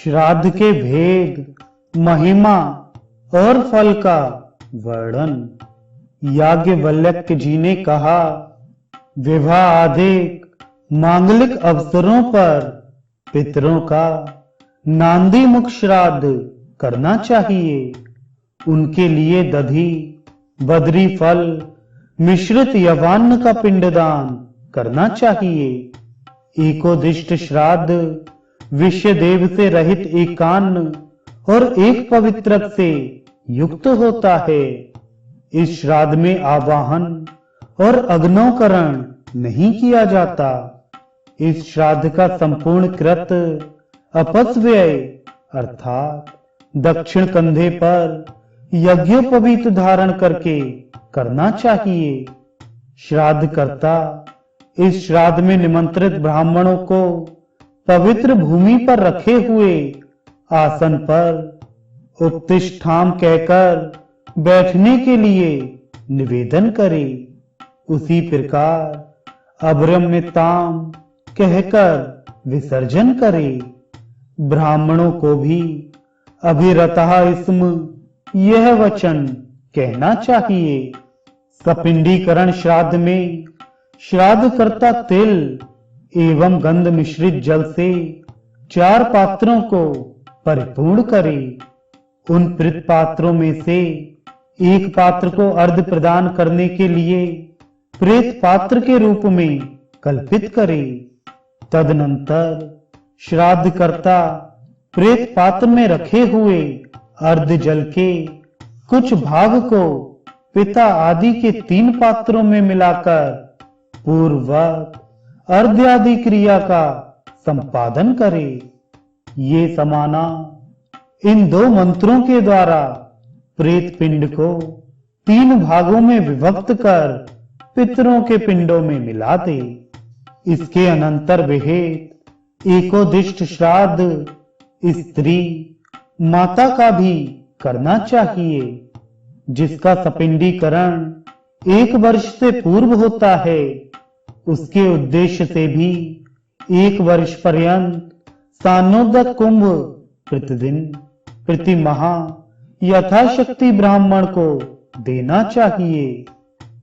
श्राद्ध के भेद, महिमा और फल का वर्णन। याज्ञवल्क्य जी ने कहा, विवाह आदि मांगलिक अवसरों पर पितरों का नांदी मुख श्राद्ध करना चाहिए। उनके लिए दधी, बदरी फल मिश्रित यवान्न का पिंडदान करना चाहिए। एकोदिष्ट श्राद्ध विषय देव से रहित एकान्न और एक पवित्रक से युक्त होता है। इस श्राद्ध में आवाहन और अग्नोकरण नहीं किया जाता। इस श्राद्ध का संपूर्ण कृत अपस्व्यय अर्थात दक्षिण कंधे पर यज्ञोपवीत धारण करके करना चाहिए। श्राद्ध कर्ता इस श्राद्ध में निमंत्रित ब्राह्मणों को पवित्र भूमि पर रखे हुए आसन पर उत्तिष्ठाम कहकर बैठने के लिए निवेदन करे। उसी प्रकार अभ्रम्यताम कहकर विसर्जन करे। ब्राह्मणों को भी अभिरतः इसम यह वचन कहना चाहिए। सपिंडीकरण श्राद्ध में श्राद्ध कर्ता तिल एवं गंध मिश्रित जल से 4 पात्रों को परिपूर्ण करे। उन पृत पात्रों में से एक पात्र को अर्घ प्रदान करने के लिए प्रेत पात्र के रूप में कल्पित करे। तदनंतर श्राद्ध कर्ता प्रेत पात्र में रखे हुए अर्ध जल के कुछ भाग को पिता आदि के 3 पात्रों में मिलाकर पूर्ववत अर्घ्य आदि क्रिया का संपादन करे। ये समाना इन 2 मंत्रों के द्वारा प्रेत पिंड को 3 भागों में विभक्त कर पितरों के पिंडों में मिला दे। इसके अनंतर विहित एकोदिष्ट श्राद्ध स्त्री माता का भी करना चाहिए, जिसका सपिंडीकरण 1 वर्ष से पूर्व होता है। उसके उद्देश्य से भी 1 वर्ष पर्यंत सानोदक कुंभ प्रतिदिन प्रति माह यथाशक्ति ब्राह्मण को देना चाहिए।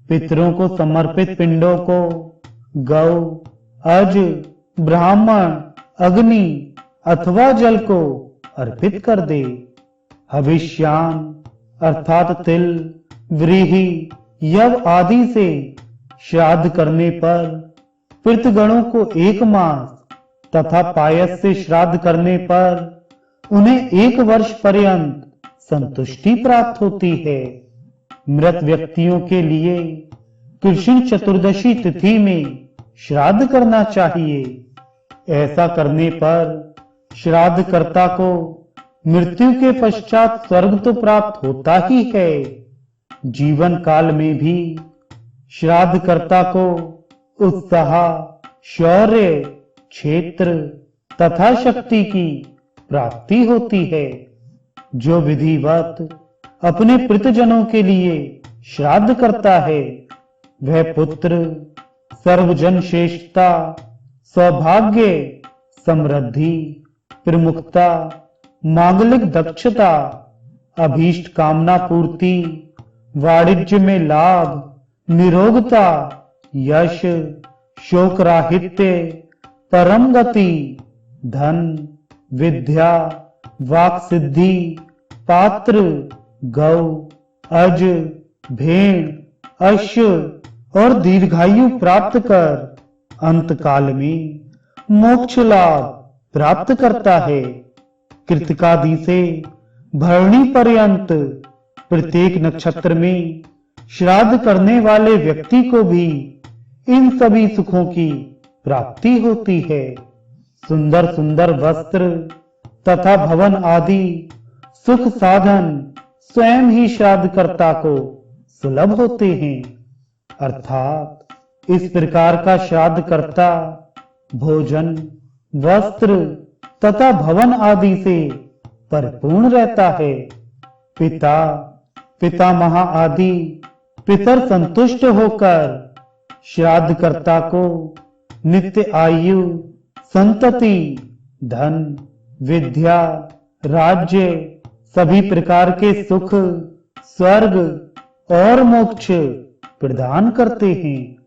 पितरों को समर्पित पिंडों को गौ, अज, ब्राह्मण, अग्नि अथवा जल को अर्पित कर दे। हविष्यान अर्थात तिल, व्रीहि, यव आदि से श्राद्ध करने पर पितृगणों को 1 मास तथा पायस से श्राद्ध करने पर उन्हें 1 वर्ष पर्यंत संतुष्टि प्राप्त होती है। मृत व्यक्तियों के लिए कृष्ण चतुर्दशी तिथि में श्राद्ध करना चाहिए। ऐसा करने पर श्राद्ध कर्ता को मृत्यु के पश्चात स्वर्ग तो प्राप्त होता ही है, जीवन काल में भी श्राद्ध कर्ता को उत्साह, शौर्य, क्षेत्र तथा शक्ति की प्राप्ति होती है। जो विधिवत अपने पितृजनों के लिए श्राद्ध करता है, वह पुत्र, सर्वजन श्रेष्ठता, सौभाग्य, समृद्धि, प्रमुखता, मांगलिक दक्षता, अभीष्ट कामना पूर्ति, वाणिज्य में लाभ, निरोगता, यश, शोक राहित्य, परम गति, धन, विद्या, वाक सिद्धि, पात्र, गौ, अज, भेड़, अश्व और दीर्घायु प्राप्त कर अंत काल में मोक्ष लाभ प्राप्त करता है। कृतिकादि से भरणी पर्यंत प्रत्येक नक्षत्र में श्राद्ध करने वाले व्यक्ति को भी इन सभी सुखों की प्राप्ति होती है। सुंदर सुंदर वस्त्र तथा भवन आदि सुख साधन स्वयं ही श्राद्धकर्ता को सुलभ होते हैं। अर्थात इस प्रकार का श्राद्धकर्ता भोजन, वस्त्र तथा भवन आदि से परिपूर्ण रहता है। पिता, पितामह आदि पितर संतुष्ट होकर श्राद्धकर्ता को नित्य आयु, संतति, धन, विद्या, राज्य, सभी प्रकार के सुख, स्वर्ग और मोक्ष प्रदान करते हैं।